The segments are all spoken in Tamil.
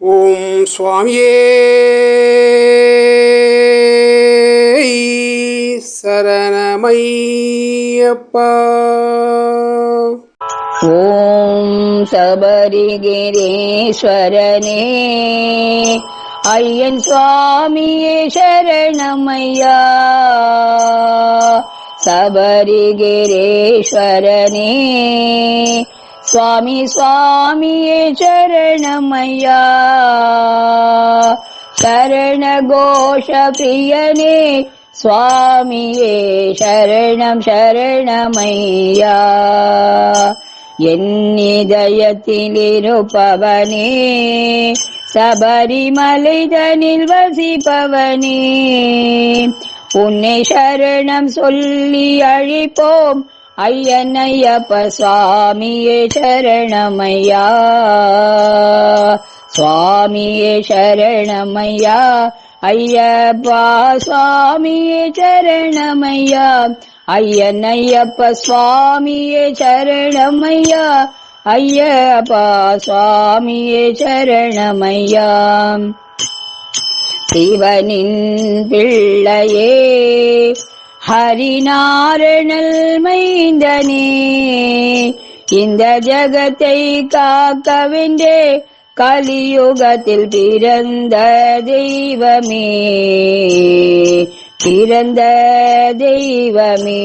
ஓம் சுவாமியே சரணமையப்பா. ஓம் சபரிகிரீஸ்வரனே ஐயன் சுவாமியே சரணமையா. சபரிகிரீஸ்வரனே சுவாமி சுவாமியே சரணமையா. சரண கோஷ பிரியனே சுவாமியே சரணம் சரணமையா. என் இதயத்தில் இருப்பவனே சபரிமலைதனில் வசிப்பவனே, உன்னை சரணம் சொல்லி அழிப்போம் ஐயன் ஐயப்ப சுவாமியே சரணமையா. சுவாமியே சரணமையா. ஐயப்பா சுவாமியே சரணமையா. ஐயன் ஐயப்ப சுவாமியே சரணமையா. ஐயப்பா சுவாமியே சரணமையா. சிவனின் பிள்ளையே ஹரிநாரணல் மைந்தனே, இந்த ஜகத்தை காக்கவென்றே கலியுகத்தில் பிறந்த தெய்வமே, பிறந்த தெய்வமே.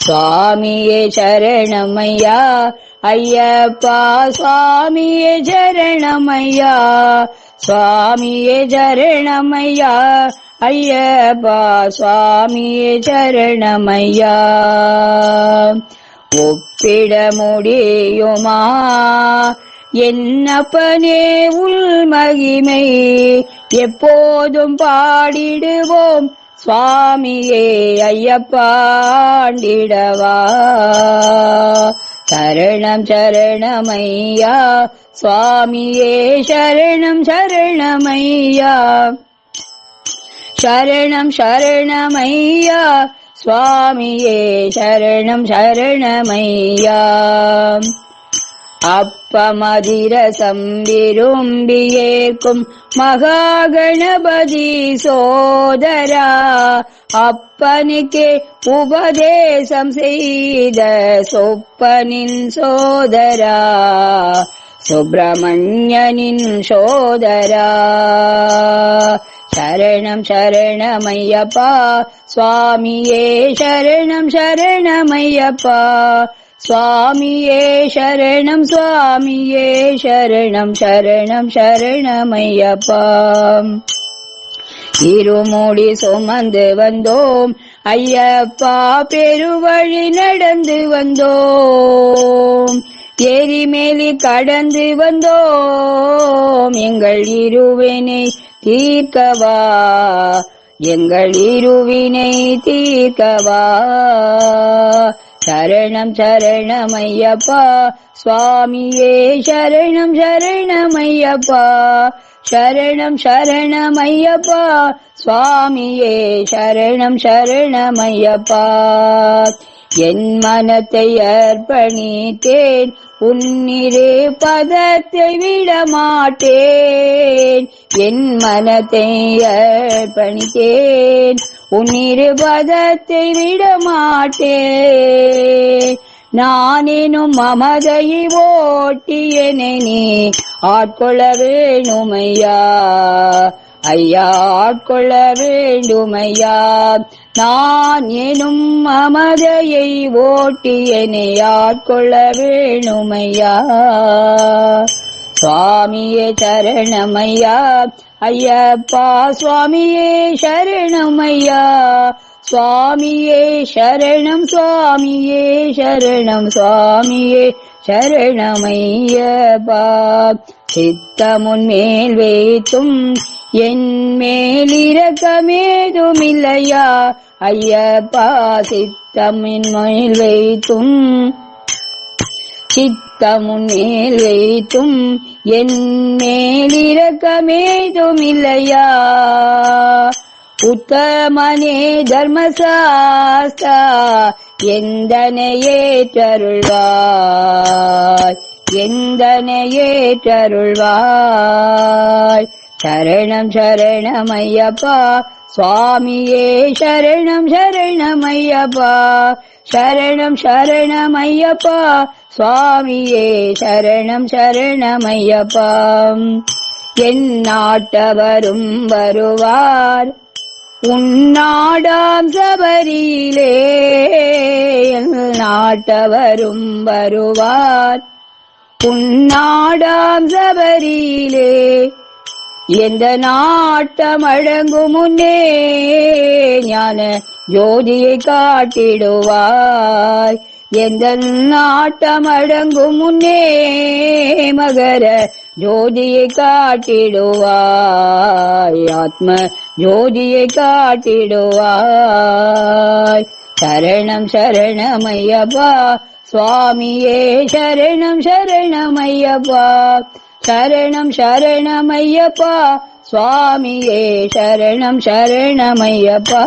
சுவாமியே சரணமையா. ஐயப்பா சுவாமியே சரணமையா. சுவாமியே சரணமையா. ஐயப்பா சுவாமியே சரணமையா. ஒப்பிட முடியுமா என்னப்பனே உள் மகிமை, எப்போதும் பாடிடுவோம் சுவாமியே ஐயப்பாண்டிடவா. சரணம் சரணமையா. சுவாமியே சரணம் சரணமையா. சரணம் சரணமையா. சுவாமியே சரணம் சரணமையா. அப்பமதிரசம் விரும்பியேற்கும் மகாகணபதி சோதரா, அப்பனுக்கே உபதேசம் செய்த சொப்பனின் சோதரா, சுப்பிரமணியனின் சோதரா. சரணம் சரணமையப்பா. சுவாமியே சரணம் சரணமையப்பா. சுவாமியே சரணம். சுவாமியே சரணம் சரணம் சரணமையப்பா. இருமுடி சுமந்து வந்தோம் ஐயப்பா, பெருவழி நடந்து வந்தோம், எரிமேலி கடந்து வந்தோம், எங்கள் இருவினை தீர்க்கவா, எங்கள் இருவினை தீர்க்கவா. சரணம் சரணமையப்பா. சுவாமியே சரணம் சரணமையப்பா. சரணம் சரணமையப்பா. சுவாமியே சரணம் சரணமையப்பா. என் மனத்தை அர்ப்பணித்தேன், உன்னிரு பதத்தை விடமாட்டேன். என் மனத்தை அர்ப்பணித்தேன், உன்னிரு பதத்தை விடமாட்டேன். நானேனும் மமதையை ஓட்டியனை நீ ஆட்கொள்ள வேணுமையா. ஐயா ஆட்கொள்ள வேண்டுமையா. நான் எனும் மமதையை ஓட்டியனை ஆட்கொள்ள வேணுமையா. சுவாமியே சரணமையா. ஐயப்பா சுவாமியே சரணமையா. சுவாமியே சரணம். சுவாமியே சரணம். சுவாமியே சரணமையப்பா. சித்தமுன் மேல் வைத்தும் என் மேலிரக்கமேதுமில்லையா. ஐயப்பா சித்தமின் மேல் வைத்தும், சித்தமுன் மேல் வைத்தும் என் மேலிரக்கமேதுமில்லையா. உத்தமனே தர்மசாஸ்தா எந்தனையேற்றருள்வாய். எந்தனையேற்றருள்வாய். சரணம் சரணம் ஐயப்பா சுவாமியே சரணம் சரணம் ஐயப்பா. சரணம் சரணம் ஐயப்பா சுவாமியே சரணம் சரணம் ஐயப்பா. என் நாட்டவரும் வருவார் உன்னாடாம் சபரியிலே. என் நாட்டவரும் வருவார் உன்னாடாம் சபரியிலே. எந்த நாட்டம் அடங்கும் முன்னே ஞான ஜோதியை காட்டிடுவாய். எந்த நாட்டம் அடங்கும் முன்னே மகர ஜோதியை காட்டிடுவாய். ஆத்ம ஜோதியை காட்டிடுவாய். சரணம் சரணம் ஐயப்பா சுவாமியே சரணம் சரணம் ஐயப்பா. சரணம் சரணம் ஐயப்பா சுவாமியே சரணம் சரணம் ஐயப்பா.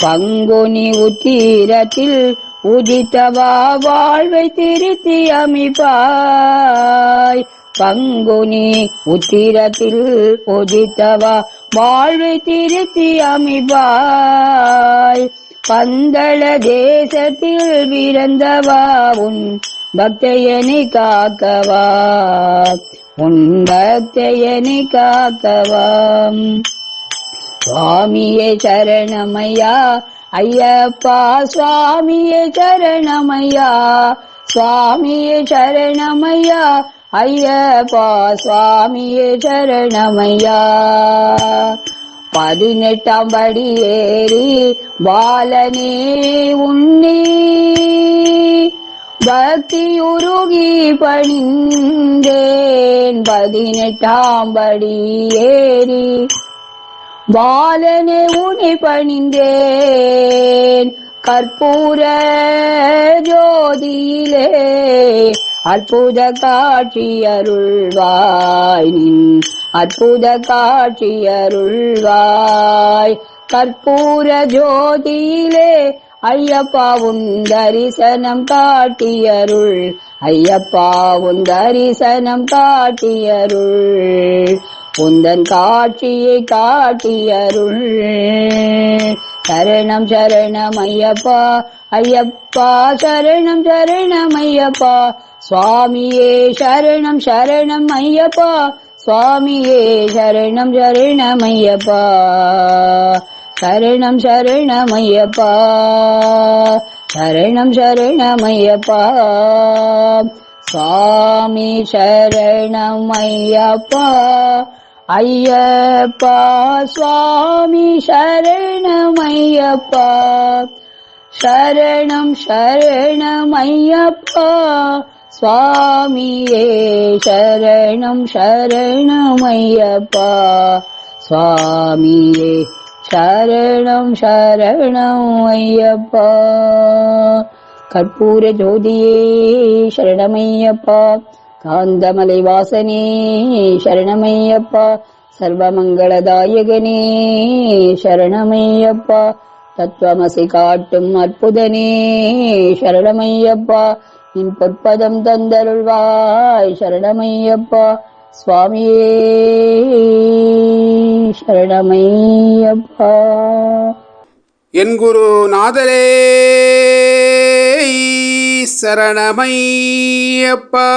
பங்குனி உத்திரத்தில் உதித்தவா வாழ்வை திருத்தி அமைப்பாய். பங்குனி உத்திரத்தில் உதித்தவா வாழ்வை திருத்தி அமைப்பாய். பந்தள தேசத்தில் பிறந்தவா உன் பக்தையனை காக்கவா. உன் பக்தையனை காக்கவா. சுவாமியே சரணமையா ஐயப்பா சுவாமியே சரணமையா. சுவாமியே சரணமையா ஐயப்பா சுவாமியே சரணமையா. 18ஆம் படி ஏறி பாலனே உன்னி பக்தியுருகி பணிந்தேன். 18ஆம் படி ஏறி பாலனே உன்னை பணிந்தேன். கற்பூர ஜோதியிலே அற்புத காட்சி அருள்வாய். நின் அற்புத காட்சி அருள்வாய். கற்பூர ஜோதியிலே ஐயப்பா உன் தரிசனம் காட்டியருள். ஐயப்பா உன் தரிசனம் காட்டியருள். உந்தன் காட்சியை காட்டியருள். சரணம் சரணம் ஐயப்பா ஐயப்பா சரணம் சரணம் ஐயப்பா. சுவாமியே சரணம் சரணம் ஐயப்பா. சுவாமியே சரணம் சரணம் ஐயப்பா. சரணம் சரணம் ஐயப்பா. சரணம் சரணம் ஐயப்பா. சுவாமி சரணம் ஐயப்பா. ஐயப்பா சுவாமி சரணம் ஐயப்பா. சரணம் சரணம் ஐயப்பா. சுவாமியே சரணம் சரணம் ஐயப்பா. சுவாமியே சரணம் சரணம் ஐயப்பா. கற்பூர ஜோதியே சரணமையப்பா. காந்தமலை வாசனே சரணமையப்பா. சர்வமங்களதாயகனே சரணமையப்பா. தத்துவமசி காட்டும் அற்புதனே சரணமையப்பா. நின் பொற்பதம் தந்தருள்வாய் சரணமையப்பா. சுவாமியே சரணமையப்பா. என் குருநாதரே சரணமையப்பா.